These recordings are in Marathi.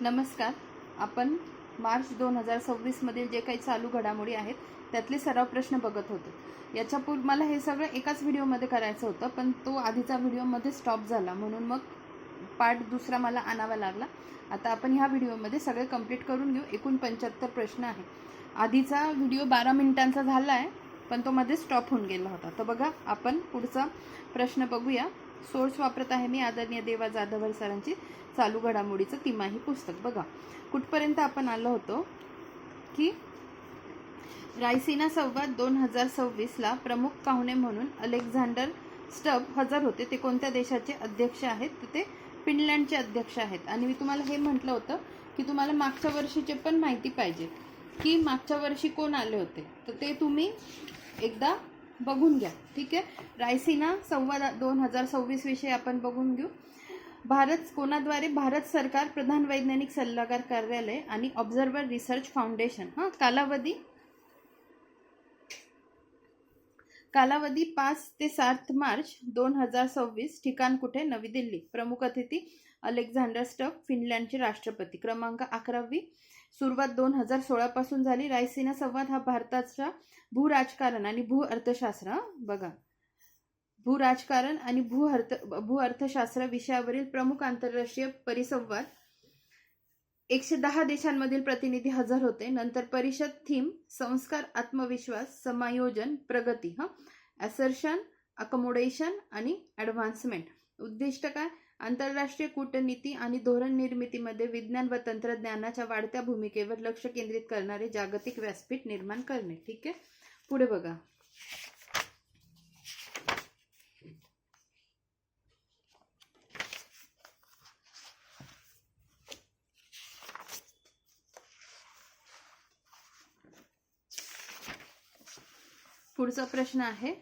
नमस्कार. आपण मार्च 2026 मधील जे काही चालू घडामोडी आहेत त्यातले सराव प्रश्न बघत होतो. याच्यापूर्वी मला हे सगळं एकाच व्हिडिओमध्ये करायचं होतं, पण तो आधीचा व्हिडिओमध्ये स्टॉप झाला, म्हणून मग पार्ट दुसरा मला आणावा लागला. आता आपण ह्या व्हिडिओमध्ये सगळे कंप्लीट करून घेऊ. एकूण 75 प्रश्न आहे. आधीचा व्हिडिओ 12 मिनिटांचा झाला आहे, पण तो मध्ये स्टॉप होऊन गेला होता. तर बघा, आपण पुढचा प्रश्न बघूया. सोर्स वापरत आहे मी आदरणीय देवा जाधवर सरांची चालू घडामोडीचं तिमाही पुस्तक. बघा कुठपर्यंत आपण आलो होतो की रायसिना संवाद 2026 ला प्रमुख पाहुणे म्हणून अलेक्झांडर स्टब हजर होते. ते कोणत्या देशाचे अध्यक्ष आहेत? तर ते फिनलँडचे अध्यक्ष आहेत. आणि मी तुम्हाला हे म्हटलं होतं की तुम्हाला मागच्या वर्षीचे पण माहिती पाहिजे की मागच्या वर्षी कोण आले होते, तर ते तुम्ही एकदा बघून घ्या. ठीक आहे. रायसिना संवाद 2026 विषयी आपण बघून घेऊ. भारत कोणाद्वारे? भारत सरकार, प्रधान वैज्ञानिक सल्लागार कार्यालय आणि ऑब्झर्वर रिसर्च फाउंडेशन. कालावधी 5 ते 7 मार्च 2026. ठिकाण कुठे? नवी दिल्ली. प्रमुख अतिथी अलेक्झांडर स्टब, फिनलँडचे राष्ट्रपती. क्रमांक 11वी. सुरुवात 2016 पासून झाली. रायसिना संवाद हा भारताच्या भूराजकारण आणि भू अर्थशास्त्र बघा भूराजकारण आणि भू अर्थशास्त्र विषयावरील प्रमुख आंतरराष्ट्रीय परिसंवाद. 110 देशांमधील प्रतिनिधी हजर होते. नंतर परिषद. थीम संस्कार, आत्मविश्वास, समायोजन, प्रगती, असर्शन, अकोमोडेशन आणि ॲडव्हान्समेंट. उद्दिष्ट काय? आंतरराष्ट्रीय कूटनीती आणि धोरण निर्मितीमध्ये विज्ञान व तंत्रज्ञानाच्या वाढत्या भूमिकेवर लक्ष केंद्रित करणारे जागतिक व्यासपीठ निर्माण करणे. ठीक आहे. पुढे बघा. पुढचा प्रश्न आहे,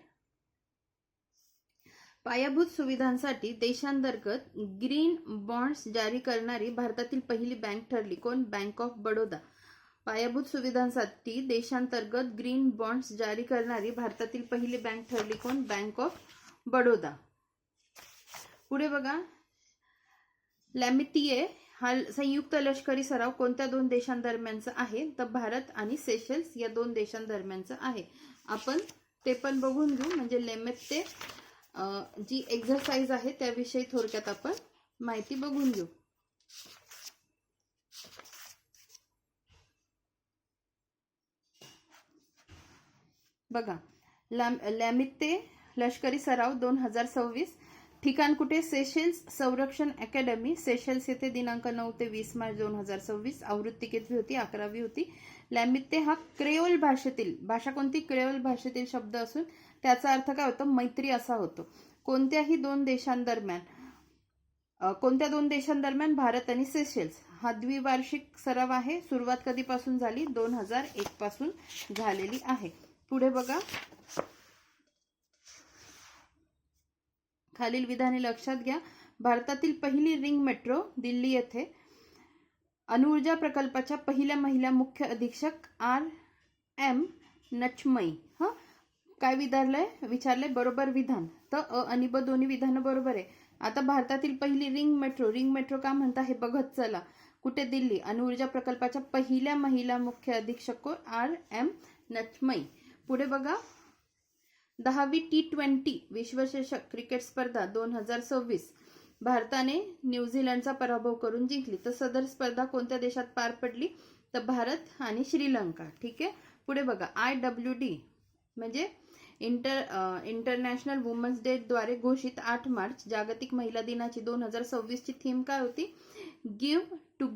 पायाभूत सुविधांसाठी देशांतर्गत ग्रीन बॉन्ड्स जारी करणारी भारतातील पहिली बँक ठरली. कोण? Bank of Baroda. पायाभूत सुविधांसाठी देशांतर्गत ग्रीन बॉन्ड्स जारी करणारी भारतातील पहिली बँक ठरली. कोण? Bank of Baroda. पुढे बघा. लॅमितिये हा संयुक्त लष्करी सराव कोणत्या दोन देशांदरम्यानचा आहे? तर भारत आणि सेशल्स या दोन देशांदरम्यानचा आहे. आपण ते पण बघून घेऊ. म्हणजे लेमेत्ते जी एक्झरसाइज आहे त्याविषयी थोडक्यात आपण माहिती बघून घेऊ. बघा, लॅमित्ते लष्करी सराव 2026. ठिकाण कुठे? सेशेल्स संरक्षण अकॅडमी, सेशेल्स येथे. दिनांक 9 ते 20 मार्च 2026. आवृत्ती कितवी होती? 11वी होती. लॅमित्ते हा क्रेओल भाषेतील, भाषा कोणती? क्रेओल भाषेतील शब्द असून त्याचा अर्थ काय होतो? मैत्री असा होतो. कोणत्या दोन देशांदरम्यान? भारत आणि सेशेल्स. हा द्विवार्षिक सराव आहे. सुरुवात कधीपासून झाली? 2001 पासून झालेली आहे. पुढे बघा. खालील विधाने लक्षात घ्या. भारतातील पहिली रिंग मेट्रो दिल्ली येथे. अणुऊर्जा प्रकल्पाच्या पहिल्या महिला मुख्य अधीक्षक RM नचमई. काय विचारलंय? बरोबर विधान. तर अ आणि ब दोन्ही विधानं बरोबर आहे. आता भारतातील पहिली रिंग मेट्रो का म्हणता हे बघत चला. कुठे? दिल्ली. अणुऊर्जा प्रकल्पाच्या पहिल्या महिला मुख्य अधीक्षक RM नचमई. पुढे बघा. 10वी T20 विश्वचषक क्रिकेट स्पर्धा 2026 भारताने न्यूझीलंडचा पराभव करून जिंकली. तर सदर स्पर्धा कोणत्या देशात पार पडली? तर भारत आणि श्रीलंका. ठीक आहे. पुढे बघा. IWD म्हणजे इंटरनॅशनल वुमन्स डे द्वारे घोषित 8 मार्च जागतिक महिला दिनाची 2026 ची थीम काय होती? Give to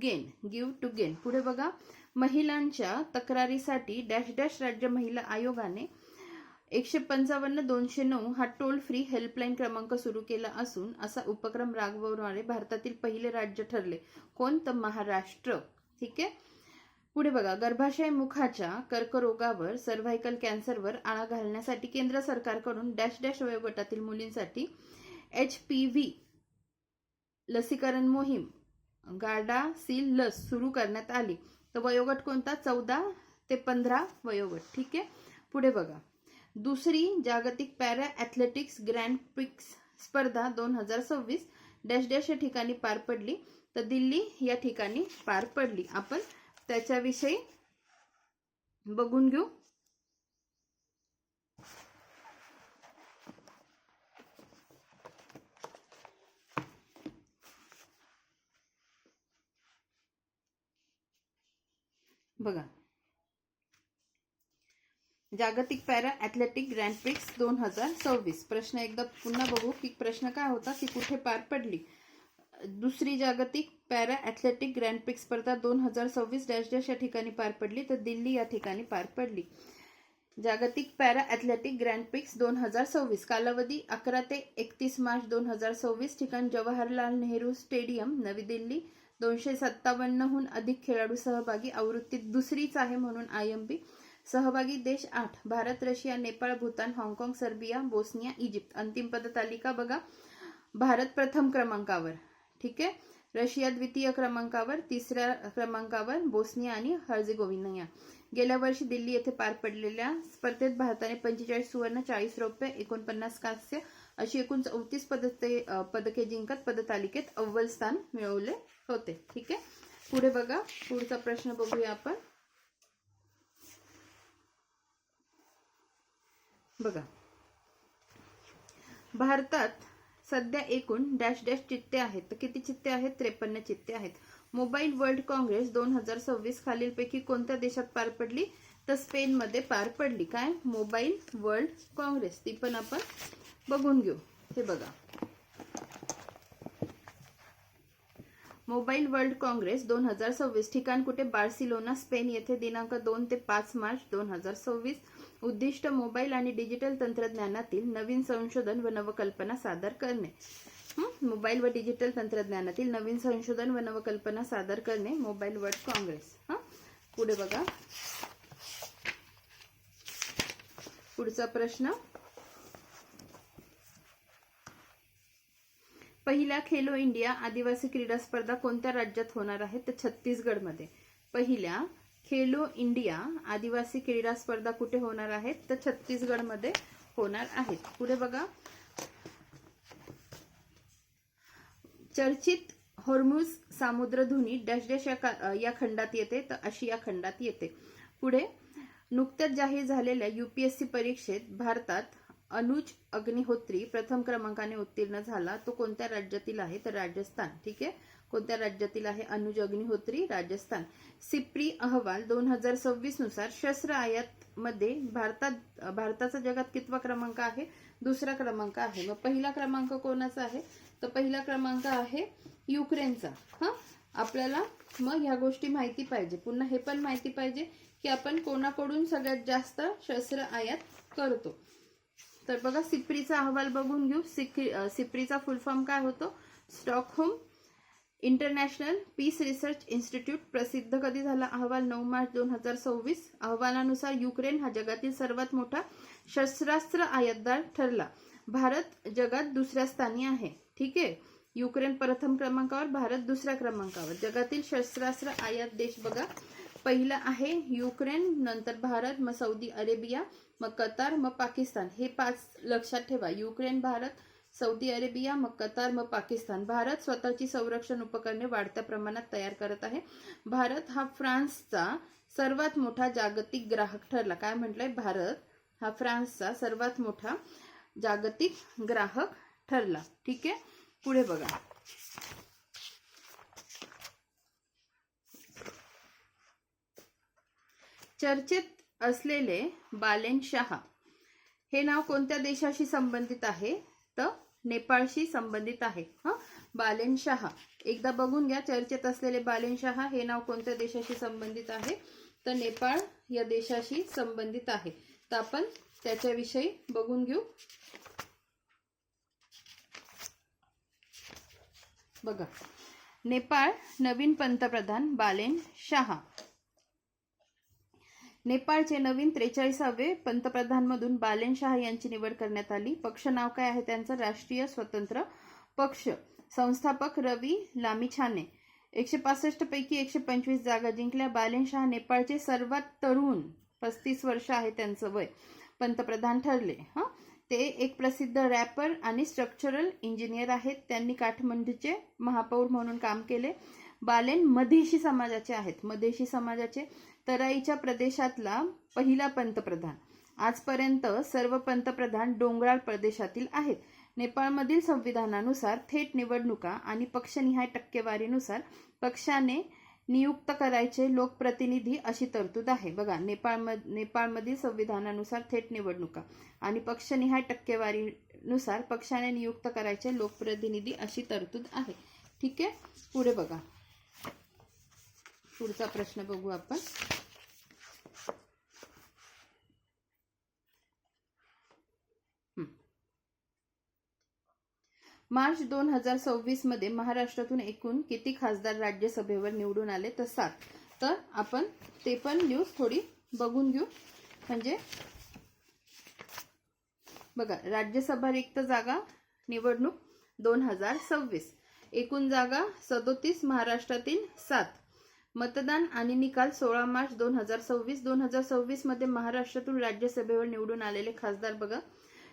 gain. पुढे बघा. महिलांच्या तक्रारीसाठी डॅश डॅश राज्य महिला आयोगाने 155-209 हा टोल फ्री हेल्पलाईन क्रमांक सुरू केला असून असा उपक्रम राबवणारे भारतातील पहिले राज्य ठरले. कोण? तर महाराष्ट्र. ठीक आहे. पुढे बघा. गर्भाशय मुखाच्या कर्करोगावर, सर्व्हायकल कॅन्सरवर आळा घालण्यासाठी केंद्र सरकारकडून डॅश डॅश वयोगटातील मुलींसाठी HPV लसीकरण मोहीम गार्डासिल लस सुरू करण्यात आली. तर वयोगट कोणता? 14 ते 15 वयोगट. ठीक आहे. पुढे बघा. दुसरी जागतिक पॅरा ॲथलेटिक्स ग्रँड प्रिक्स स्पर्धा 2026 डॅश डॅश या ठिकाणी पार पडली. तर दिल्ली या ठिकाणी पार पडली. आपण त्याच्याविषयी बघून घेऊ. बघा, जागतिक पॅरा ॲथलेटिक ग्रँड प्रिक्स 2026. प्रश्न एकदा पुन्हा बघू की प्रश्न काय होता, की कुठे पार पडली. दुसरी जागतिक पॅरा ॲथलेटिक ग्रँड प्रिक्स स्पर्धा 2026 डॅश डॅश या ठिकाणी पार पडली, तर दिल्ली या ठिकाणी पार पडली. जागतिक पॅरा ॲथलेटिक ग्रँड प्रिक्स 2026. कालावधी 11 ते 31 मार्च 2026. ठिकाण जवाहरलाल नेहरू स्टेडियम, नवी दिल्ली. 257हून अधिक खेळाडू सहभागी. आवृत्ती दुसरीच आहे म्हणून IMB. सहभागी देश 8: भारत, रशिया, नेपाळ, भूतान, हाँगकाँग, सर्बिया, बोस्निया, इजिप्त. अंतिम पदतालिका बघा. भारत प्रथम क्रमांकावर, ठीक आहे. रशिया द्वितीय क्रमांकावर. तिसऱ्या क्रमांकावर बोस्निया आणि हर्जेगोव्हिना. गेल्या वर्षी दिल्ली येथे पार पडलेल्या स्पर्धेत भारताने 45 सुवर्ण, 40 रौप्य, 49 कांस्य अशी एकूण 34 पदके जिंकत पदतालिकेत अव्वल स्थान मिळवले होते. ठीक आहे. पुढे बघा, पुढचा प्रश्न बघूया आपण. बघा, भारतात सध्या एकूण डॅश डॅश चित्ते आहेत. तर किती चित्ते आहेत? 53 चित्ते आहेत. मोबाईल वर्ल्ड काँग्रेस 2026 खालीलपैकी कोणत्या देशात पार पडली? तर स्पेनमध्ये पार पडली. काय? Mobile world Congress. ती पण आपण बघून घेऊ. हे बघा, मोबाईल वर्ल्ड काँग्रेस 2026. ठिकाण कुठे? बार्सिलोना, स्पेन येथे. दिनांक 2 ते 5 मार्च 2026. उद्दिष्ट मोबाईल आणि डिजिटल तंत्रज्ञानातील नवीन संशोधन व नवकल्पना सादर करणे. मोबाईल व डिजिटल तंत्रज्ञानातील नवीन संशोधन व नवकल्पना सादर करणे, मोबाईल वर्ल्ड काँग्रेस. पुढे बघा, पुढचा प्रश्न. पहिल्या खेलो इंडिया आदिवासी क्रीडा स्पर्धा कोणत्या राज्यात होणार आहे? तर छत्तीसगडमध्ये. पहिल्या खेलो इंडिया आदिवासी क्रीडा स्पर्धा कुठे होणार आहेत? तर छत्तीसगडमध्ये होणार आहेत. पुढे बघा, चर्चित हॉर्मुझ सामुद्रधुनी डॅश डॅश या खंडात येते, तर आशिया खंडात येते. पुढे, नुकत्याच जाहीर झालेल्या UPSC परीक्षेत भारतात अनुज अग्निहोत्री प्रथम क्रमांकाने उत्तीर्ण झाला. तो कोणत्या राज्यातील आहे? तर राजस्थान. ठीक आहे. कोणत्या राज्यातील आहे अनुज अग्निहोत्री? राजस्थान. सिप्री अहवाल 2026 नुसार शस्त्र आयात मध्ये भारताचा जगात कितवा क्रमांक आहे? दुसरा क्रमांक आहे. मग पहिला क्रमांक कोणाचा आहे? तर पहिला क्रमांक आहे युक्रेनचा. आपल्याला मग ह्या गोष्टी माहिती पाहिजे. पुन्हा हे पण माहिती पाहिजे की आपण कोणाकडून सगळ्यात जास्त शस्त्र आयात करतो. तर बघा, सिप्रीचा अहवाल बघून घेऊ. सिप्रीचा फुल फॉर्म काय होतो? Stockholm International Peace Research Institute. प्रसिद्ध कधी झाला अहवाल? 9 मार्च 2026. अहवालानुसार युक्रेन हा जगातील सर्वात मोठा शस्त्रास्त्र आयातदार ठरला. भारत जगात दुसऱ्या स्थानी आहे. ठीक आहे. युक्रेन प्रथम क्रमांकावर, भारत दुसऱ्या क्रमांकावर. जगातील शस्त्रास्त्र आयात देश बघा, पहिला आहे युक्रेन, नंतर भारत, मग सौदी अरेबिया, मग कतार, मग पाकिस्तान. हे 5 लक्षात ठेवा. युक्रेन, भारत, सौदी अरेबिया, मग कतार, मग पाकिस्तान. भारत स्वतःची संरक्षण उपकरणे वाढत्या प्रमाणात तयार करत आहे. भारत हा फ्रान्सचा सर्वात मोठा जागतिक ग्राहक ठरला. काय म्हटलंय? भारत हा फ्रान्सचा सर्वात मोठा जागतिक ग्राहक ठरला. ठीक आहे. पुढे बघा, चर्चेत असलेले बालेन शाह हे नाव कोणत्या देशाशी संबंधित आहे? तर नेपाळशी संबंधित आहे. बालेन शाह एकदा बघून घ्या. चर्चेत असलेले बालेन शाह हे नाव कोणत्या देशाशी संबंधित आहे? तर नेपाळ या देशाशी संबंधित आहे. तर आपण त्याच्याविषयी बघून घेऊ. बघा, नेपाळ नवीन पंतप्रधान बालेन शाह. नेपाळचे नवीन 43वे पंतप्रधान म्हणून बालेन शाह यांची निवड करण्यात आली. पक्ष नाव काय आहे त्यांचं? राष्ट्रीय स्वतंत्र पक्ष. संस्थापक रवी लामिछाने. 165 पैकी 125 जागा जिंकल्या. बालेन शाह नेपाळचे सर्वात तरुण, 35 वर्ष आहे त्यांचं वय, पंतप्रधान ठरले. ते एक प्रसिद्ध रॅपर आणि स्ट्रक्चरल इंजिनियर आहेत. त्यांनी काठमांडूचे महापौर म्हणून काम केले. बालेन मधेशी समाजाचे आहेत. मधेशी समाजाचे तराईच्या प्रदेशातला पहिला पंतप्रधान. आजपर्यंत सर्व पंतप्रधान डोंगराळ प्रदेशातील आहेत. नेपाळमधील संविधानानुसार थेट निवडणुका आणि पक्षनिहाय टक्केवारीनुसार पक्षाने नियुक्त करायचे लोकप्रतिनिधी अशी तरतूद आहे. बघा, नेपाळमधील संविधानानुसार थेट निवडणुका आणि पक्षनिहाय टक्केवारीनुसार पक्षाने नियुक्त करायचे लोकप्रतिनिधी अशी तरतूद आहे. ठीक आहे, पुढे बघा. पुढचा प्रश्न बघू आपण. मार्च 2026 मध्ये महाराष्ट्रातून एकूण किती खासदार राज्यसभेवर निवडून आले? तर 7. तर आपण ते पण न्यूज थोडी बघून घेऊ. म्हणजे बघा, राज्यसभा रिक्त जागा निवडणूक 2026, एकूण जागा 37, महाराष्ट्रातील 7. मतदान आणि निकाल 16 मार्च 2026. 2026 मध्ये महाराष्ट्रातून राज्यसभेवर निवडून आलेले खासदार बघा.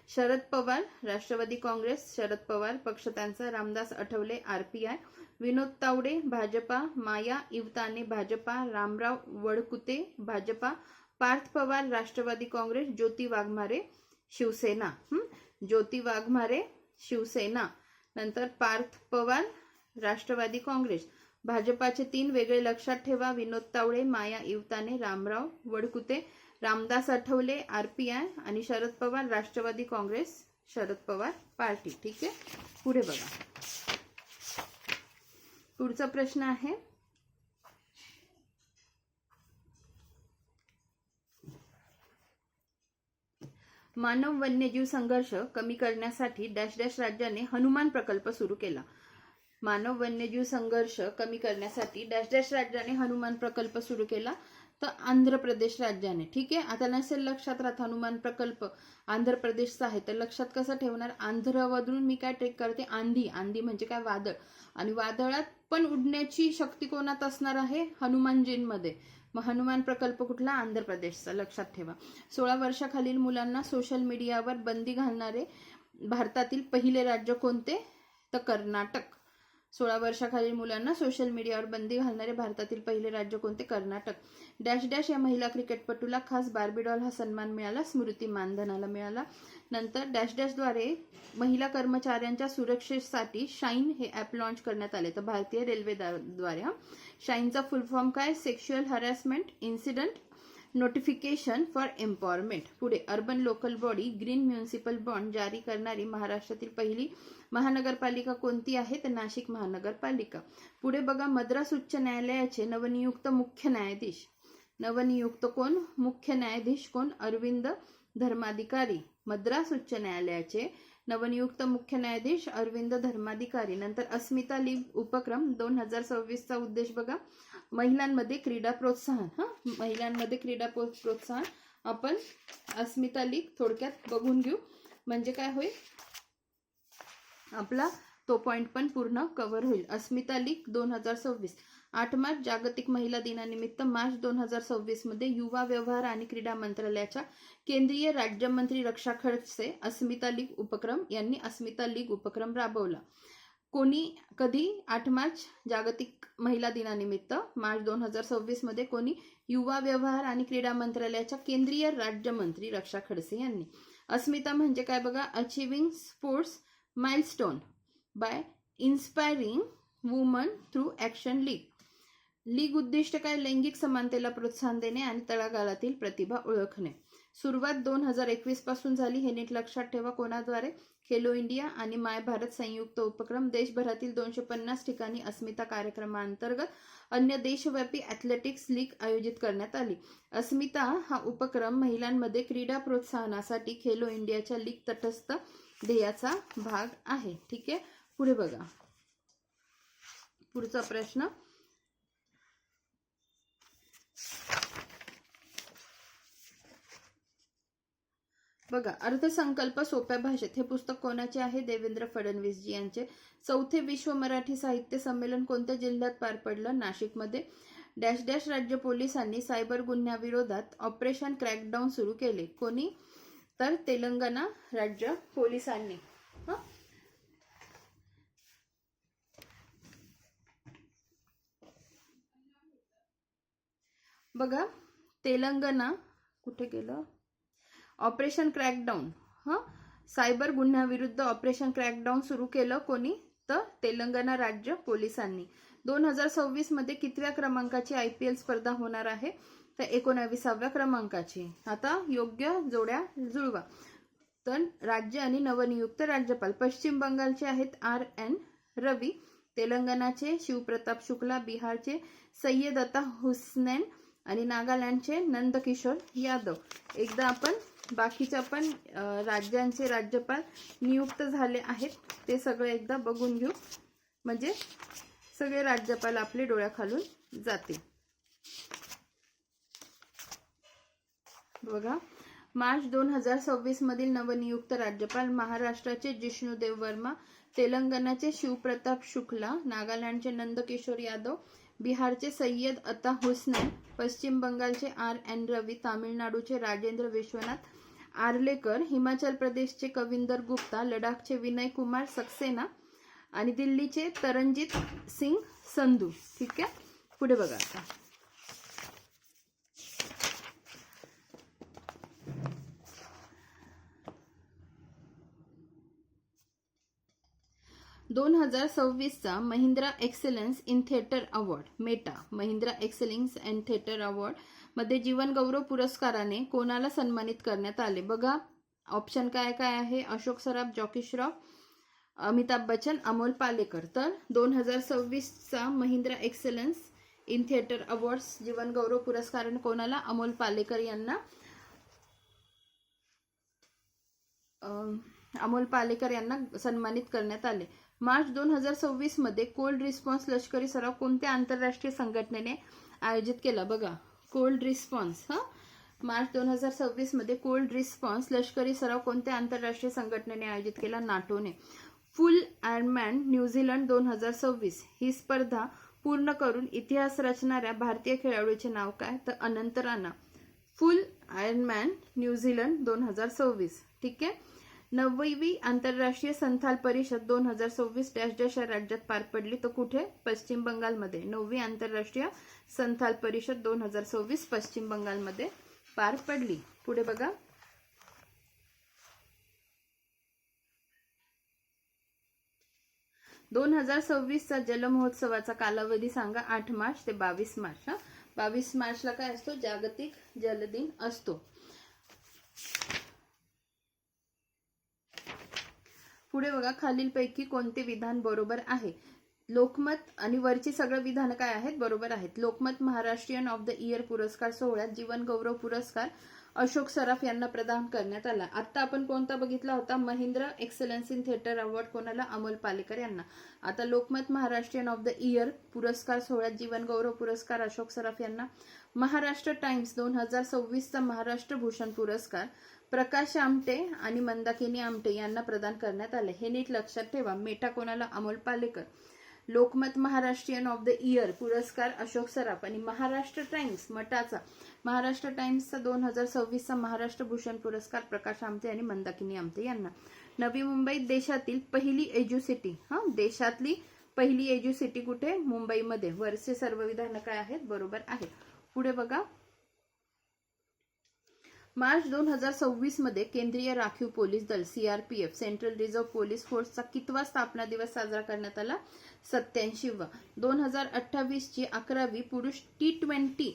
शरद पवार राष्ट्रवादी काँग्रेस, शरद पवार पक्ष त्यांचा, रामदास आठवले RPI, विनोद तावडे भाजपा, माया इवताने भाजपा, रामराव वडकुते भाजपा, पार्थ पवार राष्ट्रवादी काँग्रेस, ज्योती वाघमारे शिवसेना. ज्योती वाघमारे शिवसेना. नंतर पार्थ पवार राष्ट्रवादी काँग्रेस. भाजपाचे 3 वेगळे लक्षात ठेवा. विनोद तावडे, माया इवताने, रामराव वडकुते, रामदास आठवले RPI आणि शरद पवार राष्ट्रवादी काँग्रेस, शरद पवार पार्टी. ठीक आहे, पुढे बघा. पुढचा प्रश्न आहे, मानव वन्यजीव संघर्ष कमी करण्यासाठी डॅश डॅश राज्याने हनुमान प्रकल्प सुरू केला. मानव वन्यजीव संघर्ष कमी करण्यासाठी डॅश डॅश राज्याने हनुमान प्रकल्प सुरू केला. तर आंध्र प्रदेश राज्याने. ठीक आहे, आता नसेल लक्षात राहत हनुमान प्रकल्प आंध्र प्रदेशचा आहे, तर लक्षात कसं ठेवणार? आंध्रवरून मी काय ट्रेक करते? आंधी. आंधी म्हणजे काय? वादळ. आणि वादळात पण उडण्याची शक्ती कोणात असणार आहे? हनुमानजींमध्ये. मग हनुमान प्रकल्प कुठला? आंध्र प्रदेशचा. लक्षात ठेवा. 16 वर्षाखालील मुलांना सोशल मीडियावर बंदी घालणारे भारतातील पहिले राज्य कोणते? तर कर्नाटक. 16 वर्षाखालील मुलांना सोशल मीडियावर बंदी घालणारे भारतातील पहिले राज्य कोणते? कर्नाटक. डॅश डॅश या महिला क्रिकेटपटूला खास बार्बी डॉल हा सन्मान मिळाला. स्मृती मानधनाला मिळाला. नंतर डॅश डॅशद्वारे महिला कर्मचाऱ्यांच्या सुरक्षेसाठी शाईन हे ॲप लॉन्च करण्यात आले. तर भारतीय रेल्वेद्वारे. शाईनचा फुल फॉर्म काय? Sexual harassment incident notification for empowerment. पुढे, urban local body green municipal bond जारी करणारी महाराष्ट्रातील पहिली महानगरपालिका कोणती आहे? तर नाशिक महानगरपालिका. पुढे बघा, मद्रास उच्च न्यायालयाचे नवनियुक्त मुख्य न्यायाधीश. नवनियुक्त कोण? मुख्य न्यायाधीश कोण? अरविंद धर्माधिकारी. मद्रास उच्च न्यायालयाचे नवनियुक्त मुख्य न्यायाधीश अरविंद धर्माधिकारी. नंतर अस्मिता लीग उपक्रम 2026चा उद्देश बघा, महिलांमध्ये क्रीडा प्रोत्साहन. महिलांमध्ये क्रीडा प्रोत्साहन. आपण अस्मिता लीग थोडक्यात बघून घेऊ, म्हणजे काय होईल, आपला तो पॉइंट पण पूर्ण कव्हर होईल. अस्मिता लीग 2026. 8 मार्च जागतिक महिला दिनानिमित्त मार्च 2026 मध्ये युवा व्यवहार आणि क्रीडा मंत्रालयाच्या केंद्रीय राज्यमंत्री रक्षा खडसे अस्मिता लीग उपक्रम यांनी अस्मिता लीग उपक्रम राबवला. कोणी, कधी? 8 मार्च जागतिक महिला दिनानिमित्त मार्च 2026 मध्ये कोणी? युवा व्यवहार आणि क्रीडा मंत्रालयाच्या केंद्रीय राज्यमंत्री रक्षा खडसे यांनी. अस्मिता म्हणजे काय बघा, achieving sports milestone by inspiring women through action league. League उद्दिष्ट काय? लैंगिक समानतेला प्रोत्साहन देणे आणि तळागाळातील प्रतिभा ओळखणे. सुरुवात 2021 पासून झाली, हे नीट लक्षात ठेवा. कोणाद्वारे? खेलो इंडिया आणि माय भारत संयुक्त उपक्रम. देशभरातील 250 ठिकाणी अस्मिता कार्यक्रमांतर्गत अन्य देशव्यापी ॲथलेटिक्स लीग आयोजित करण्यात आली. अस्मिता हा उपक्रम महिलांमध्ये क्रीडा प्रोत्साहनासाठी खेलो इंडियाच्या लीग तटस्थ ध्येयाचा भाग आहे. ठीक आहे, पुढे बघा. पुढचा प्रश्न, बघा, अर्थसंकल्प सोप्या भाषेत हे पुस्तक कोणाचे आहे? देवेंद्र फडणवीस जी यांचे. 4थे विश्व मराठी साहित्य संमेलन कोणत्या जिल्ह्यात पार पडलं? नाशिकमध्ये. डॅश डॅश राज्य पोलिसांनी सायबर गुन्ह्याविरोधात ऑपरेशन क्रॅकडाऊन सुरू केले. कोणी? तर तेलंगणा राज्य पोलिसांनी. बघा तेलंगणा कुठे गेलं, ऑपरेशन क्रॅकडाऊन. सायबर गुन्ह्याविरुद्ध ऑपरेशन क्रॅकडाऊन सुरू केलं कोणी, तर तेलंगणा राज्य पोलिसांनी. 2026 मध्ये कितव्या क्रमांकाची IPL स्पर्धा होणार आहे, तर 19व्या क्रमांकाची. आता योग्य जोड्या जुळवा. तर राज्य आणि नवनियुक्त राज्यपाल पश्चिम बंगालचे आहेत RN रवी, तेलंगणाचे शिवप्रताप शुक्ला, बिहारचे सय्यद अता हुसैन आणि नागालँडचे नंदकिशोर यादव. एकदा आपण बाकीच्या पण राज्यांचे राज्यपाल नियुक्त झाले आहेत ते सगळे एकदा बघून घेऊ, म्हणजे सगळे राज्यपाल आपले डोळ्याखालून जातील. बघा मार्च 2026 मधील नवनियुक्त राज्यपाल महाराष्ट्राचे जिष्णुदेव वर्मा, तेलंगणाचे शिवप्रताप शुक्ला, नागालँडचे नंदकिशोर यादव, बिहारचे सय्यद अता हुसैन, पश्चिम बंगालचे RN रवी, तामिळनाडूचे राजेंद्र विश्वनाथ आर्लेकर, हिमाचल प्रदेशचे कविंदर गुप्ता, लडाखचे विनय कुमार सक्सेना आणि दिल्लीचे तरनजीत सिंग संधू. ठीक आहे, पुढे बघा आता. चा Mahindra excellence in theatre award, Meta Mahindra excellence in theatre award मध्ये जीवन गौरव पुरस्काराने कोणाला सन्मानित करण्यात आले. बघा ऑप्शन काय काय आहे, अशोक सराफ, जॉकी श्रॉफ, अमिताभ बच्चन, अमोल पालेकर. तर 2026चा Mahindra excellence in theatre awards जीवन गौरव पुरस्काराने कोणाला, अमोल पालेकर यांना सन्मानित करण्यात आले. मार्च 2026 मध्ये कोल्ड रिस्पॉन्स लष्करी सराव कोणत्या आंतरराष्ट्रीय संघटनेने आयोजित केला. बघा कोल्ड रिस्पॉन्स, मार्च 2026 मध्ये कोल्ड रिस्पॉन्स लष्करी सराव कोणत्या आंतरराष्ट्रीय संघटनेने आयोजित केला, नाटोने. फुल आयर्नमॅन न्यूझीलंड 2026 ही स्पर्धा पूर्ण करून इतिहास रचणाऱ्या भारतीय खेळाडूचे नाव काय, तर अनंत राणा. फुल आयर्नमॅन न्यूझीलंड 2026. ठीक आहे. 9वी आंतरराष्ट्रीय संथाल परिषद 2026 डॅश या राज्यात पार पडली, तर कुठे, पश्चिम बंगालमध्ये. 9वी आंतरराष्ट्रीय संथाल परिषद 2026 पश्चिम बंगालमध्ये पार पडली. पुढे बघा. चा जलमहोत्सवाचा कालावधी सांगा. 8 मार्च ते 22 मार्च. 22 मार्चला काय असतो, जागतिक जल दिन असतो. पुढे बघा खालीलपैकी कोणते विधान बरोबर आहे. लोकमत आणि वरची सगळं विधान काय आहेत, बरोबर आहेत. Lokmat Maharashtrian of the year पुरस्कार सोहळ्यात जीवन गौरव पुरस्कार अशोक सराफ यांना प्रदान करण्यात आला. आता आपण कोणता बघितला होता, Mahindra excellence in theatre award कोणाला, अमोल पालेकर यांना. आता Lokmat Maharashtrian of the year पुरस्कार सोहळ्यात जीवन गौरव पुरस्कार अशोक सराफ यांना. महाराष्ट्र टाइम्स 2026चा महाराष्ट्र भूषण पुरस्कार प्रकाश आमटे आणि मंदाकिनी आमटे यांना प्रदान करण्यात आले. हे नीट लक्षात ठेवा. मेटा कोणाला, Amol Palekar. Lokmat Maharashtrian of the year पुरस्कार अशोक सराफ आणि महाराष्ट्र टाइम्स मटाचा, महाराष्ट्र टाइम्सचा 2026चा महाराष्ट्र भूषण पुरस्कार प्रकाश आमटे आणि मंदाकिनी आमटे यांना. नवी मुंबईत देशातील पहिली एज्युसिटी, देशातली पहिली एज्युसिटी कुठे, मुंबईमध्ये. वरचे सर्व विधान काय आहेत, बरोबर आहेत. पुढे बघा. मार्च 2026 मध्ये केंद्रीय राखीव पोलीस दल CRPF सेंट्रल रिझर्व्ह पोलीस फोर्सचा कितवा स्थापना दिवस साजरा करण्यात आला, 87वा. 2028 ची 11वी पुरुष T20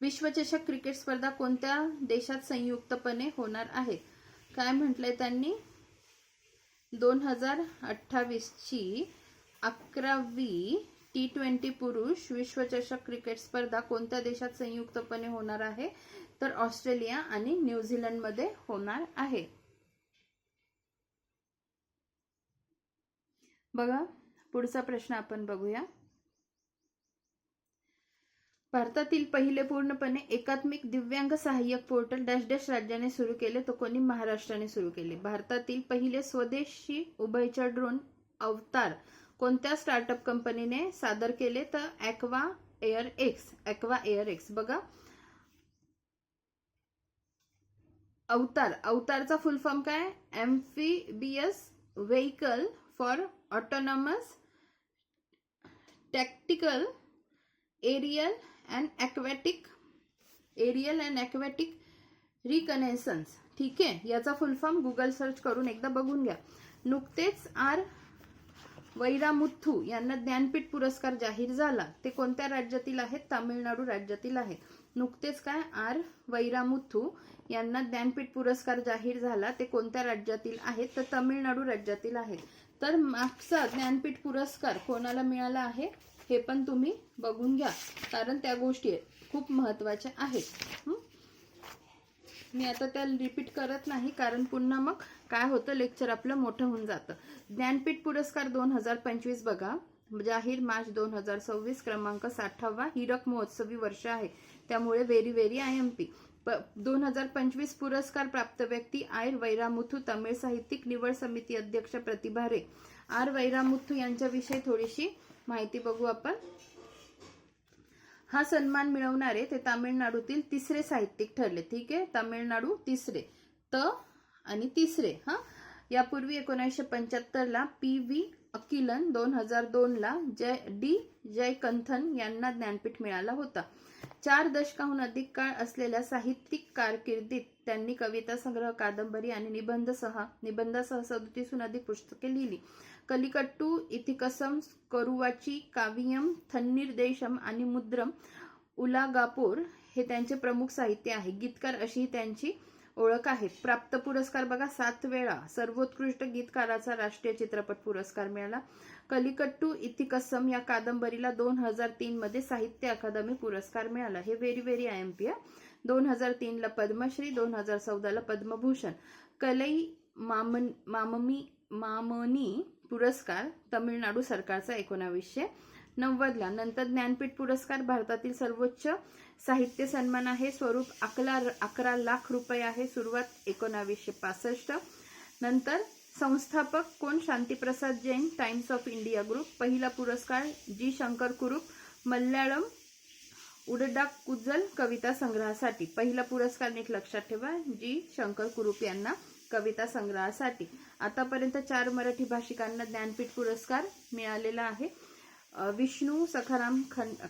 विश्वचषक क्रिकेट स्पर्धा कोणत्या देशात संयुक्तपणे होणार आहे, काय म्हटलंय त्यांनी. 2028 ची 11वी T20 पुरुष विश्वचषक क्रिकेट स्पर्धा कोणत्या देशात संयुक्तपणे होणार आहे, तर ऑस्ट्रेलिया आणि न्यूझीलंड मध्ये होणार आहे. बघा पुढचा प्रश्न आपण बघूया. भारतातील पहिले पूर्णपणे एकात्मिक दिव्यांग सहाय्यक पोर्टल डॅश डॅश राज्याने सुरू केले, तो कोणी, महाराष्ट्राने सुरू केले. भारतातील पहिले स्वदेशी उभयचर ड्रोन अवतार कोणत्या स्टार्टअप कंपनीने सादर केले, तर ॲक्वा एअर एक्स. बघा अवतारचा फुल फॉर्म काय? Amphibious vehicle for autonomous tactical aerial and aquatic reconnaissance. ठीक आहे, याचा फुल फॉर्म गुगल सर्च करून एकदा बघून घ्या. नुकतेच आर वैरामुथ्थू यांना ज्ञानपीठ पुरस्कार जाहीर झाला. ते कोणत्या राज्यातील आहेत? तामिळनाडू राज्यातील आहेत. नुकतेच काय? आर वैरामुथ्थू यांना ज्ञानपीठ पुरस्कार जाहीर झाला. ते कोणत्या राज्यातील आहेत? तर तामिळनाडू राज्यातील आहेत. तर मागचा ज्ञानपीठ पुरस्कार कोणाला मिळाला आहे हे पण तुम्ही बघून घ्या, कारण त्या गोष्टी खूप महत्त्वाच्या आहेत. मी आता त्या रिपीट करत नाही, कारण पुन्हा मग काय होतं, लेक्चर आपलं मोठं होऊन जातं. ज्ञानपीठ पुरस्कार 2025 बघा, जाहीर मार्च 2026, क्रमांक 60वा. हीरक महोत्सवी वर्ष आहे, त्यामुळे व्हेरी IMP. 2025 पुरस्कार प्राप्त व्यक्ती आर वैरामुथ्थू, तमिळ साहित्यिक, निवड समिती अध्यक्ष प्रतिभा रे. आर वैरामुथ्थू यांच्याविषयी थोडीशी माहिती बघू आपण. हा सन्मान मिळवणारे ते तामिळनाडूतील तिसरे साहित्यिक ठरले. ठीक आहे, तामिळनाडू तिसरे, आणि तिसरे. यापूर्वी 1975 ला PV अकिलन, 2002 ला जयकंथन यांना ज्ञानपीठ मिळाला होता. 4 दशकाहून अधिक काळ असलेल्या साहित्यिक कारकिर्दीत त्यांनी कविता संग्रह, कादंबरी आणि निबंधासह 37हून अधिक पुस्तके लिहिली. कलिकट्टू इथिकसम, करुवाची काव्यम, थन्नीर देशम आणि मुद्रम उलागापोर हे त्यांचे प्रमुख साहित्य आहे. गीतकार अशी त्यांची ओळख आहे. प्राप्त पुरस्कार बघा, 7 वेळा सर्वोत्कृष्ट गीतकाराचा राष्ट्रीय चित्रपट पुरस्कार मिळाला. कलिकट्टू इथिकसम या कादंबरीला 2003 मध्ये साहित्य अकादमी पुरस्कार मिळाला. हे व्हेरी IMP आहे. 2003 ला पद्मश्री, 2014 ला पद्मभूषण. कलई मामनी पुरस्कार तामिळनाडू सरकारचा 1990 ला. नंतर ज्ञानपीठ पुरस्कार भारतातील सर्वोच्च साहित्य सन्मान आहे. स्वरूप 11 लाख रुपये आहे. सुरुवात 1965. नंतर संस्थापक कोण? Shantiprasad Jain, Times of India group. पहिला पुरस्कार जी शंकर कुरूप, मल्याळम उडडाकुझल कविता संग्रहासाठी. पहिला पुरस्कार नीट लक्षात ठेवा, जी शंकर कुरूप यांना कविता संग्रहासाठी. आतापर्यंत 4 मराठी भाषिकांना ज्ञानपीठ पुरस्कार मिळालेला आहे. विष्णू सखाराम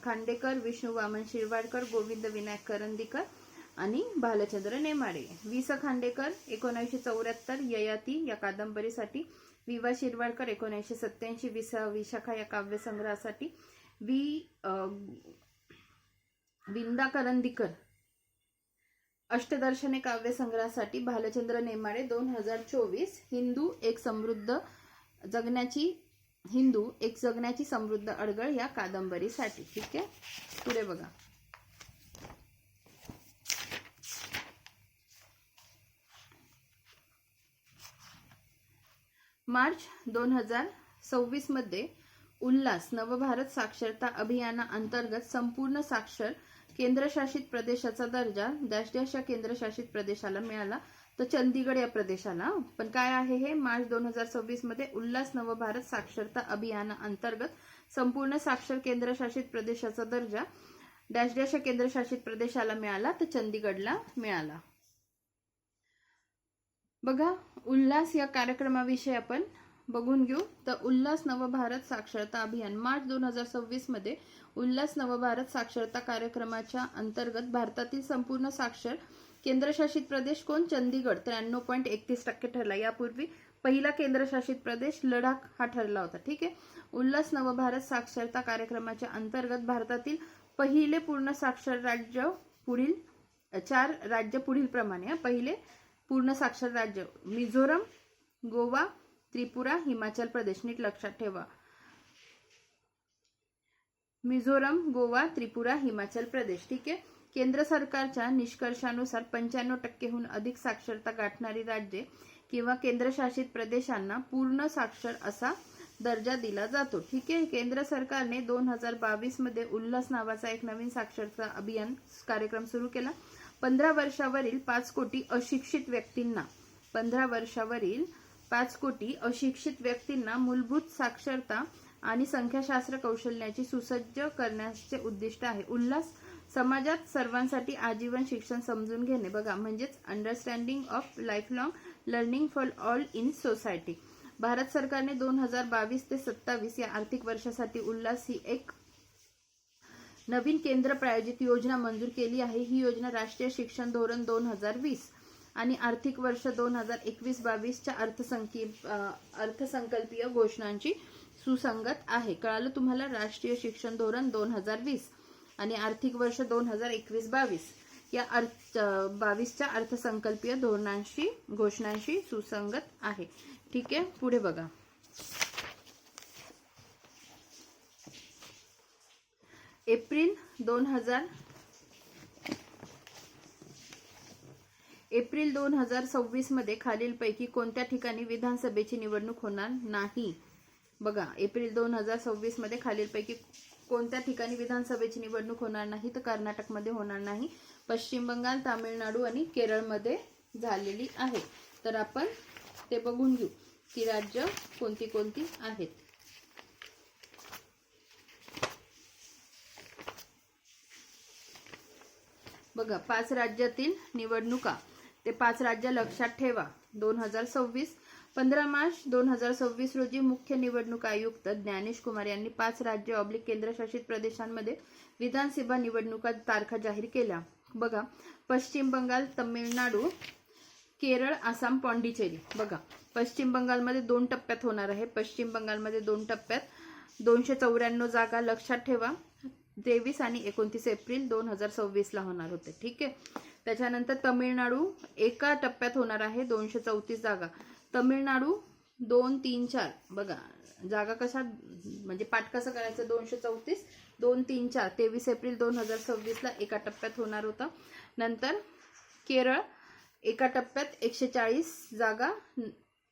खांडेकर, विष्णू वामन शिरवाडकर, गोविंद विनायक करंदीकर आणि भालचंद्र नेमाडे. वि. स. खांडेकर 1974 ययाती या कादंबरीसाठी. वि. वा. शिरवाडकर 1987 विशाखा या काव्यसंग्रहासाठी. विंदा करंदीकर अष्टदर्शने काव्यसंग्रहासाठी. भालचंद्र नेमाडे 2024 हिंदू एक जगण्याची समृद्ध अडगळ या कादंबरीसाठी. ठीक आहे, पुढे बघा. मार्च 2026 मध्ये उल्हास नवभारत साक्षरता अभियानाअंतर्गत संपूर्ण साक्षर केंद्रशासित प्रदेशाचा दर्जा या केंद्रशासित प्रदेशाला मिळाला. तर चंदीगड या प्रदेशाला. पण काय आहे हे? मार्च 2026 मध्ये उल्हास नवभारत साक्षरता अभियानाअंतर्गत संपूर्ण साक्षर केंद्रशासित प्रदेशाचा दर्जा या केंद्रशासित प्रदेशाला मिळाला. तर चंदीगडला मिळाला. बघा, उल्हास या कार्यक्रमाविषयी आपण बघून घेऊ. तर उल्हास नवभारत साक्षरता अभियान मार्च 2026 मध्ये उल्हास नवभारत साक्षरता कार्यक्रमाच्या अंतर्गत भारतातील संपूर्ण साक्षर केंद्रशासित प्रदेश कोण? चंदीगड 93.31% ठरला. यापूर्वी पहिला केंद्रशासित प्रदेश लडाख हा ठरला होता. ठीक आहे. उल्हास नवभारत साक्षरता कार्यक्रमाच्या अंतर्गत भारतातील पहिले पूर्ण साक्षर राज्य पुढील 4 राज्य पुढील प्रमाणे. पहिले पूर्ण साक्षर राज्य मिझोरम, गोवा, त्रिपुरा, हिमाचल प्रदेश. नीट लक्षात ठेवा, मिझोरम, गोवा, त्रिपुरा, हिमाचल प्रदेश. ठीक आहे. केंद्र सरकारच्या निष्कर्षानुसार 95%हून अधिक साक्षरता गाठणारी राज्ये किंवा केंद्रशासित प्रदेशांना पूर्ण साक्षर असा दर्जा दिला जातो. ठीक आहे. केंद्र सरकारने 2022 मध्ये उल्हास नावाचा एक नवीन साक्षरता अभियान कार्यक्रम सुरू केला. 15 वर्षावरील 5 कोटी अशिक्षित व्यक्तींना 15 वर्षावरील 5 कोटी अशिक्षित व्यक्तींना मूलभूत साक्षरता आणि संख्याशास्त्र कौशल्याची सुसज्ज करण्याचे उद्दिष्ट आहे. उल्हास समाजात सर्वांसाठी आजीवन शिक्षण समजून घेणे, बघा म्हणजेच understanding of life long learning for all in society. Bharat सरकारने 2022 ते 27 या आर्थिक वर्षासाठी उल्हास ही एक नवीन केंद्र प्रायोजित योजना मंजूर केली आहे. ही योजना राष्ट्रीय शिक्षण धोरण 2020 आणि आर्थिक वर्ष 2021-22 च्या अर्थसंकल्पीय घोषणांची सुसंगत आहे. कळालं तुम्हाला? राष्ट्रीय शिक्षण धोरण 2020 आणि आर्थिक वर्ष 2021-22 या 22च्या अर्थसंकल्पीय धोरणांशी घोषणांशी सुसंगत आहे. ठीक आहे, पुढे बघा. एप्रिल 2026 मध्ये खालीलपैकी कोणत्या ठिकाणी विधानसभेची निवडणूक होणार नाही? बघा, एप्रिल 2026 मध्ये खालीलपैकी कोणत्या ठिकाणी विधानसभेची निवडणूक होणार नाही? तर कर्नाटकमध्ये होणार नाही, पश्चिम बंगाल, तामिळनाडू आणि केरळमध्ये झालेली आहे. तर आपण ते बघून घेऊ की राज्य कोणती कोणती आहेत. बघा, 5 राज्यातील निवडणुका. ते 5 राज्य लक्षात ठेवा. 2026 15 मार्च 2026 रोजी मुख्य निवडणूक आयुक्त ज्ञानेश कुमार यांनी 5 राज्य / केंद्रशासित प्रदेशांमध्ये विधानसभा निवडणुका तारखा जाहीर केल्या. बघा, पश्चिम बंगाल, तमिळनाडू, केरळ, आसाम, पॉंडिचेरी. बघा, पश्चिम बंगालमध्ये 2 टप्प्यात होणार आहे. पश्चिम बंगालमध्ये 2 टप्प्यात 294 जागा. लक्षात ठेवा, 23 आणि 29 एप्रिल 2026 ला होणार होते. ठीक आहे. त्याच्यानंतर तमिळनाडू एका टप्प्यात होणार आहे, 234 जागा. तमिळनाडू 2, 3, 4. बघा, जागा कशा म्हणजे पाठ कसं करायचं? 234, 2, 3, 4. 23 एप्रिल 2026 ला एका टप्प्यात होणार होता. नंतर केरळ एका टप्प्यात 140 जागा.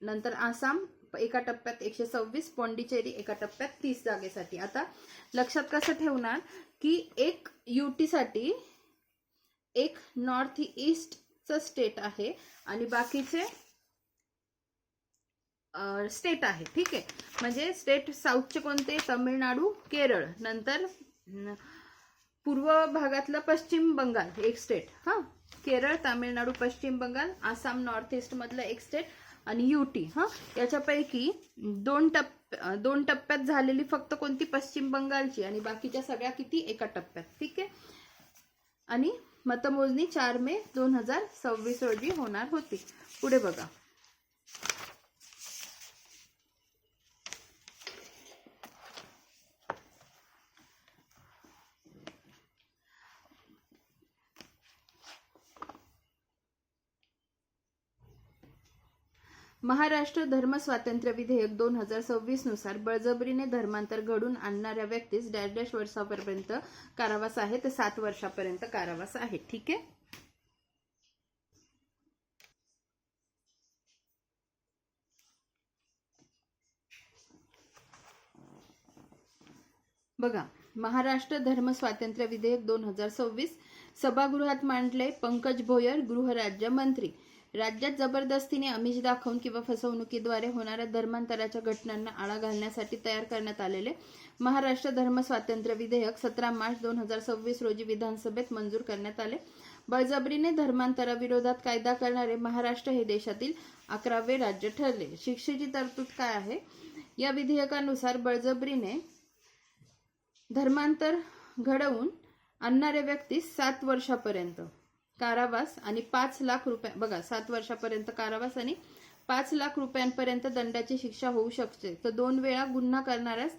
नंतर आसाम एका टप्प्यात 126, पॉंडिचेरी एका टप्प्यात 30 जागेसाठी. आता लक्षात कसं ठेवणार की एक युटी साठी एक नॉर्थ ईस्टचं स्टेट आहे आणि बाकीचे स्टेट आहे. ठीक आहे, म्हणजे स्टेट साऊथचे कोणते? तमिळनाडू, केरळ. नंतर पूर्व भागातलं पश्चिम बंगाल एक स्टेट. हा, केरळ, तामिळनाडू, पश्चिम बंगाल, आसाम नॉर्थ ईस्ट मधलं एक स्टेट आणि युटी. हा, याच्यापैकी 2 टप्प्यात झालेली फक्त कोणती? पश्चिम बंगालची. आणि बाकीच्या सगळ्या किती? एका टप्प्यात. ठीक आहे. आणि मतमोजणी 4 मे 2026 रोजी होणार होती. पुढे बघा. महाराष्ट्र धर्म स्वातंत्र्य विधेयक 2026 नुसार बळजबरीने धर्मांतर घडून आणणाऱ्या व्यक्तीस डॅश वर्षापर्यंत कारावास आहे ते 7 वर्षापर्यंत कारावास आहे. ठीक आहे. बघा, महाराष्ट्र धर्म स्वातंत्र्य विधेयक 2026 सभागृहात मांडले पंकज भोयर, गृहराज्यमंत्री. राज्यात जबरदस्तीने आमिष दाखवून किंवा फसवणुकीद्वारे होणाऱ्या धर्मांतराच्या घटनांना आळा घालण्यासाठी तयार करण्यात आलेले महाराष्ट्र धर्म स्वातंत्र्य विधेयक 17 मार्च 2026 रोजी विधानसभेत मंजूर करण्यात आले. बळजबरीने धर्मांतराविरोधात कायदा करणारे महाराष्ट्र हे देशातील 11वे राज्य ठरले. शिक्षेची तरतूद काय आहे? या विधेयकानुसार बळजबरीने धर्मांतर घडवून आणणाऱ्या व्यक्तीस 7 वर्षापर्यंत कारावास आणि 5 लाख रुपये. बघा, 7 वर्षापर्यंत कारावास आणि 5 लाख रुपयांपर्यंत दंडाची शिक्षा होऊ शकते. तर 2 वेळा गुन्हा करणाऱ्यास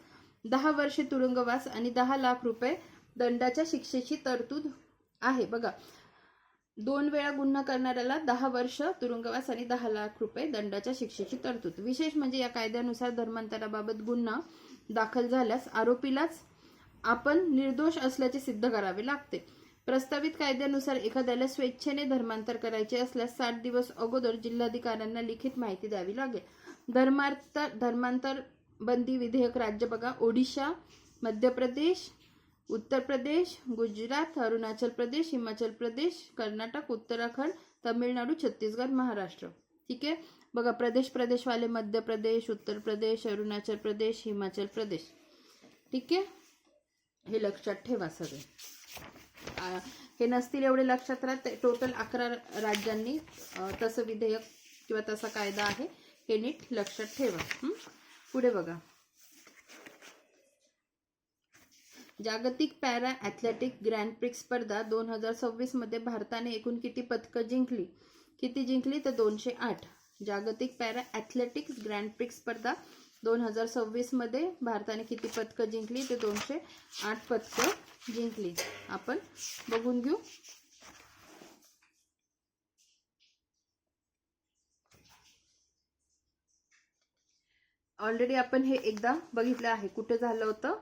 10 वर्षे तुरुंगवास आणि 10 लाख रुपये दंडाच्या शिक्षेची तरतूद आहे. बघा, 2 वेळा गुन्हा करणाऱ्याला 10 वर्ष तुरुंगवास आणि 10 लाख रुपये दंडाच्या शिक्षेची तरतूद. विशेष म्हणजे या कायद्यानुसार धर्मांतराबाबत गुन्हा दाखल झाल्यास आरोपीलाच आपण निर्दोष असल्याचे सिद्ध करावे लागते. प्रस्तावित कायद्यानुसार एखाद्याला स्वेच्छेने धर्मांतर करायचे असल्यास 60 दिवस अगोदर जिल्हाधिकाऱ्यांना लिखित माहिती द्यावी लागेल. धर्मांतर बंदी विधेयक राज्य बघा: ओडिशा, मध्य प्रदेश, उत्तर प्रदेश, गुजरात, अरुणाचल प्रदेश, हिमाचल प्रदेश, कर्नाटक, उत्तराखंड, तमिळनाडू, छत्तीसगड, महाराष्ट्र. ठीक आहे. बघा, प्रदेशवाले मध्य प्रदेश, उत्तर प्रदेश, अरुणाचल प्रदेश, हिमाचल प्रदेश. ठीक आहे, हे लक्षात ठेवा सगळे. हे नसतील एवढे लक्षात राहत. टोटल 11 राज्यांनी तसं विधेयक किंवा तसा कायदा आहे, हे नीट लक्षात ठेवा. पुढे बघा, जागतिक पॅरा ॲथलेटिक ग्रँड प्रिक्स स्पर्धा 2026 मध्ये भारताने एकूण किती पदकं जिंकली? तर 208. जागतिक पॅरा ॲथलेटिक्स ग्रँड प्रिक्स स्पर्धा 2026 मध्ये भारताने किती पदकं जिंकली? ते 208 पदकं जिंकली. आपण बघून घेऊ. ऑलरेडी आपण हे एकदा बघितलं आहे. कुठे झालं होतं?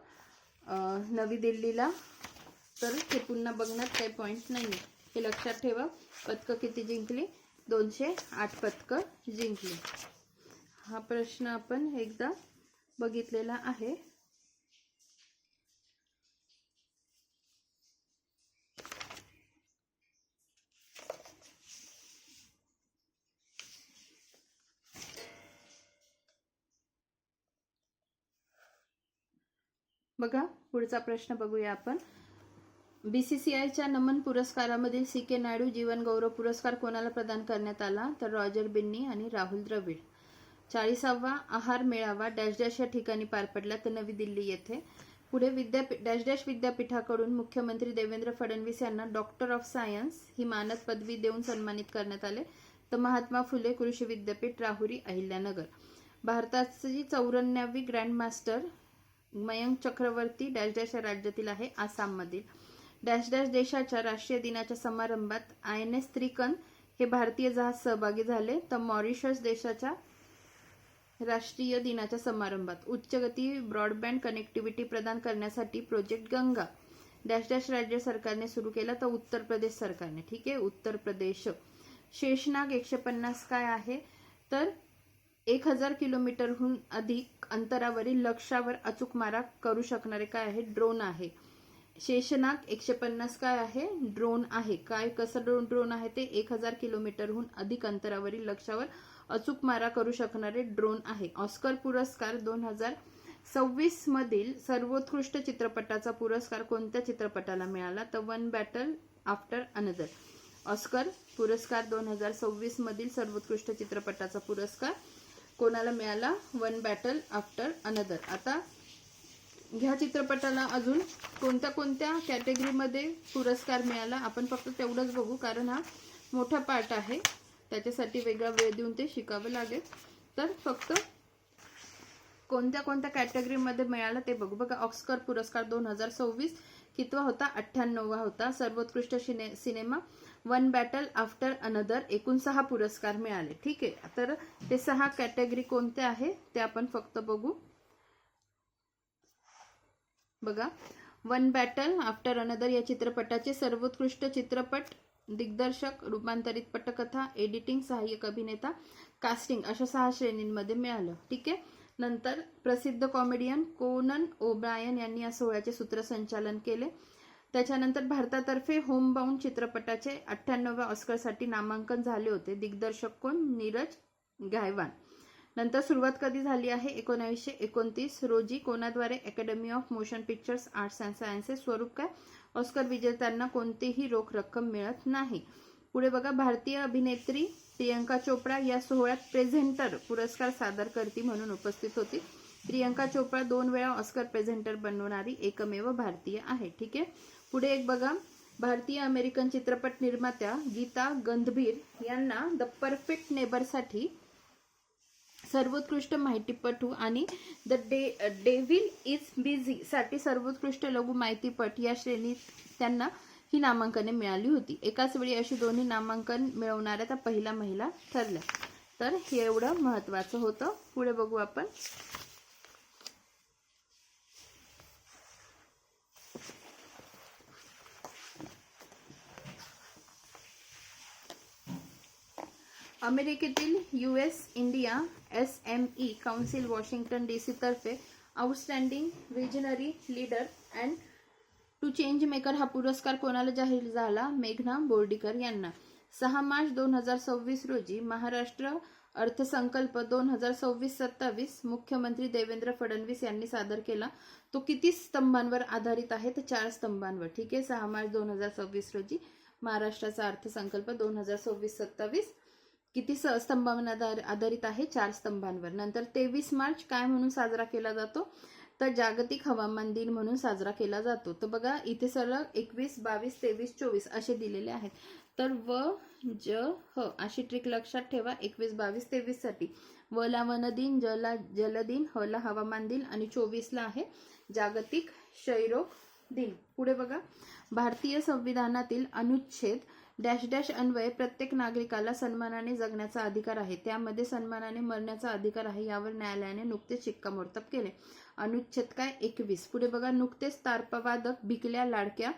नवी दिल्लीला. तर हे पुन्हा बघण्यात काही पॉईंट नाही, हे लक्षात ठेवा. पदकं किती जिंकली? 208 पदकं जिंकली. हा प्रश्न आपण एकदा बघितलेला आहे. बघा, पुढचा प्रश्न बघूया आपण. BCCIच्या नमन पुरस्कारामधील CK नायडू जीवन गौरव पुरस्कार कोणाला प्रदान करण्यात आला? तर रॉजर बिन्नी आणि राहुल द्रविड. 40वा आहार मेळावा डॅश डॅश या ठिकाणी पार पडला, तर नवी दिल्ली येथे. पुढे डॅश डॅश विद्यापीठाकडून मुख्यमंत्री देवेंद्र फडणवीस यांना डॉक्टर ऑफ सायन्स ही मानद पदवी देऊन सन्मानित करण्यात आले, तर महात्मा फुले कृषी विद्यापीठ राहुरी अहिल्यानगर. भारताची 84वी grandmaster Mayank Chakravarti dash dash या राज्यातील आहे, आसाममधील. डॅश डॅश देशाच्या राष्ट्रीय दिनाच्या समारंभात INS त्रिकन हे भारतीय जहाज सहभागी झाले, तर मॉरिशस देशाच्या राष्ट्रीय दिनाच्या समारंभात. उच्च गती ब्रॉडबँड कनेक्टिव्हिटी प्रदान करण्यासाठी प्रोजेक्ट गंगा डॅश डॅश राज्य सरकारने सुरू केला, तर उत्तर प्रदेश सरकारने. ठीक आहे, उत्तर प्रदेश. शेषनाग 150 काय आहे? तर 1000 किलोमीटरहून अधिक अंतरावरील लक्ष्यावर अचूक मारा करू शकणारे काय आहे? ड्रोन आहे. शेषनाग 150 काय आहे? ड्रोन आहे. काय, कसं ड्रोन आहे ते? 1000 किलोमीटरहून अधिक अंतरावरील लक्ष्यावर अचूक मारा करू शकणारे ड्रोन आहे. ऑस्कर पुरस्कार 2026 मधील सर्वोत्कृष्ट चित्रपटाचा पुरस्कार कोणत्या चित्रपटाला मिळाला? तर one battle after another. Oscar पुरस्कार 2026 मधील सर्वोत्कृष्ट चित्रपटाचा पुरस्कार कोणाला मिळाला? One battle after another. आता ह्या चित्रपटाला अजून कोणत्या कोणत्या कॅटेगरीमध्ये पुरस्कार मिळाला आपण फक्त तेवढंच बघू, कारण हा मोठा पार्ट आहे, त्याच्यासाठी वेगळा वेळ देऊन ते शिकावं लागेल. तर फक्त कोणत्या कोणत्या कॅटेगरीमध्ये मिळाला ते बघू. बघा, ऑस्कर पुरस्कार 2026 कितवा होता? 98वा होता. सर्वोत्कृष्ट cinema one battle after another, एकूण 6 पुरस्कार मिळाले. ठीक आहे, तर ते 6 कॅटेगरी कोणत्या आहे ते आपण फक्त बघू. बघा, वन बॅटल आफ्टर अनदर या चित्रपटाचे सर्वोत्कृष्ट चित्रपट, दिग्दर्शक, रूपांतरित पटकथा, एडिटिंग, सहाय्यक अभिनेता, कास्टिंग अशा 6 श्रेणींमध्ये मिळालं. ठीक आहे. नंतर प्रसिद्ध कॉमेडियन कोनन ओब्रायन यांनी या सोहळ्याचे सूत्रसंचालन केले. त्याच्यानंतर भारतातर्फे होमबाउंड चित्रपटाचे 98व्या ऑस्करसाठी नामांकन झाले होते. दिग्दर्शक कोण? नीरज गायवान. नंतर सुरुवात कधी झाली आहे? 1929 रोजी. कोणाद्वारे? Academy of motion pictures arts and sciences. स्वरूप काय? ऑस्कर विजेत्यांना कोणतीही रोख रक्कम मिळत नाही. पुढे बघा, भारतीय अभिनेत्री प्रियंका चोप्रा या सोहळ्यात प्रेझेंटर पुरस्कार सादर करती म्हणून उपस्थित होती. प्रियंका चोप्रा 2 वेळा ऑस्कर प्रेझेंटर बनवणारी एकमेव भारतीय आहे. ठीक आहे. पुढे एक बघा, भारतीय अमेरिकन चित्रपट निर्मात्या गीता गंधीर यांना द परफेक्ट नेबरसाठी सर्वोत्कृष्ट माहितीपटू आणि द डेव्हिल इज बिझी साठी सर्वोत्कृष्ट लघु माहितीपट या श्रेणीत त्यांना ही नामांकने मिळाली होती. एकाच वेळी अशी दोन्ही नामांकन मिळवणाऱ्या त्या पहिल्या महिला ठरल्या. तर हे एवढं महत्त्वाचं होतं. पुढे बघू आपण. अमेरिकेतील US India SME council Washington DC तर्फे outstanding visionary leader and to change maker हा पुरस्कार कोणाला जाहीर झाला? मेघना बोर्डीकर यांना. 6 मार्च 2026 रोजी महाराष्ट्र अर्थसंकल्प 2026-27 मुख्यमंत्री देवेंद्र फडणवीस यांनी सादर केला. तो किती स्तंभांवर आधारित आहे? तर 4 स्तंभांवर. ठीक आहे. 6 मार्च 2026 रोजी महाराष्ट्राचा अर्थसंकल्प 2026-27 किती स्तंभांवर आधारित आहे? 4 स्तंभांवर. नंतर 23 मार्च काय म्हणून साजरा केला जातो? तर जागतिक हवामान दिन म्हणून साजरा केला जातो. तर बघा इथे सरळ 21, 22, 23, 24 असे दिलेले आहेत. तर व ज ह अशी ट्रिक लक्षात ठेवा 21, 22, 23 साठी. व ला वन दिन, ज ला जल दिन, ह ला हवामान दिन आणि 24 ला आहे जागतिक क्षयरोग दिन. पुढे बघा, भारतीय संविधानातील अनुच्छेद डॅश डॅश अन्वये प्रत्येक नागरिकाला सन्मानाने जगण्याचा अधिकार आहे. त्यामध्ये सन्मानाने मरण्याचा अधिकार आहे. यावर न्यायालयाने नुकतेच शिक्कामोर्तब केले. अनुच्छेद काय? 21. पुढे बघा, नुकतेच तारपवादक भिकल्या लाडक्या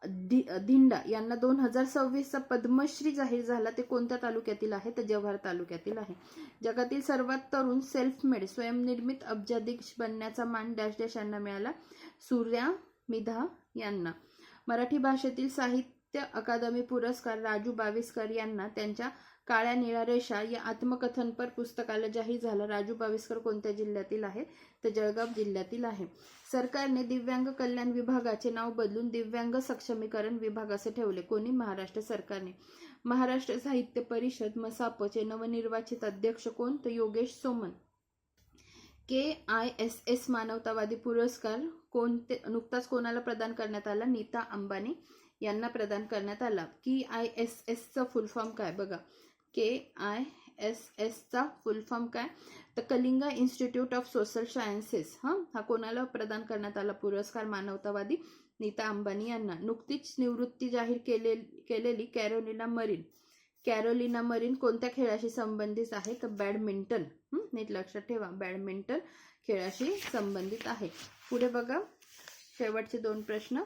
धिंडा यांना 2026चा पद्मश्री जाहीर झाला. ते कोणत्या तालुक्यातील आहे? तर जव्हार तालुक्यातील आहे. जगातील सर्वात तरुण सेल्फ मेड स्वयंनिर्मित अब्जाधीश बनण्याचा मान डॅश डॅश यांना मिळाला. सूर्या मिधा यांना. मराठी भाषेतील साहित्य अकादमी पुरस्कार राजू बाविस्कर यांना त्यांच्या काळ्या निळ्या रेषा या आत्मकथनपर पुस्तकाला जाहीर झाला. राजू बाविस्कर कोणत्या जिल्ह्यातील आहे? तर जळगाव जिल्ह्यातील आहे. सरकारने दिव्यांग कल्याण विभागाचे नाव बदलून दिव्यांग सक्षमीकरण विभाग असे ठेवले. कोणी? महाराष्ट्र सरकारने. महाराष्ट्र साहित्य परिषद मसापचे नवनिर्वाचित अध्यक्ष कोण? तर योगेश सोमन. KISS मानवतावादी पुरस्कार कोणते नुकताच कोणाला प्रदान करण्यात आला? नीता अंबानी यांना प्रदान करण्यात आला. KISSचा फुल फॉर्म काय? बघा, KISSचा फुल फॉर्म काय? तर Kalinga institute of social sciences. हा कोणाला प्रदान करण्यात आला पुरस्कार? मानवतावादी नीता अंबानी यांना. नुकतीच निवृत्ती जाहीर केलेली कॅरोलिना मरीन कोणत्या खेळाशी संबंधित आहे? तर बॅडमिंटन. नीट लक्षात ठेवा, बॅडमिंटन खेळाशी संबंधित आहे. पुढे बघा, शेवटचे 2 प्रश्न.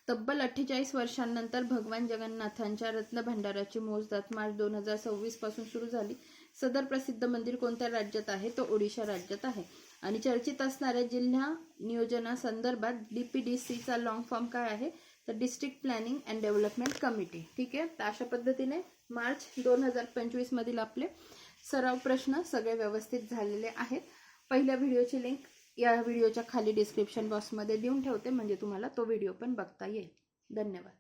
तब्बल 48 वर्षांनंतर भगवान जगन्नाथांच्या रत्नभंडाराची मोजदाद मार्च 2026 पासून सुरू झाली. सदर प्रसिद्ध मंदिर कोणत्या राज्यात आहे? तर ओडिशा राज्यात आहे. आणि चर्चित असणाऱ्या जिल्हा नियोजनासंदर्भात DPDCचा लॉंग फॉर्म काय आहे? तर district planning and development committee. ठीक आहे. तर अशा पद्धतीने मार्च 2025 मधील आपले सराव प्रश्न सगळे व्यवस्थित झालेले आहेत. पहिल्या व्हिडिओची लिंक या व्हिडिओच्या खाली डिस्क्रिप्शन बॉक्समध्ये देऊन ठेवते, म्हणजे तुम्हाला तो व्हिडिओ पण बघता येईल. धन्यवाद.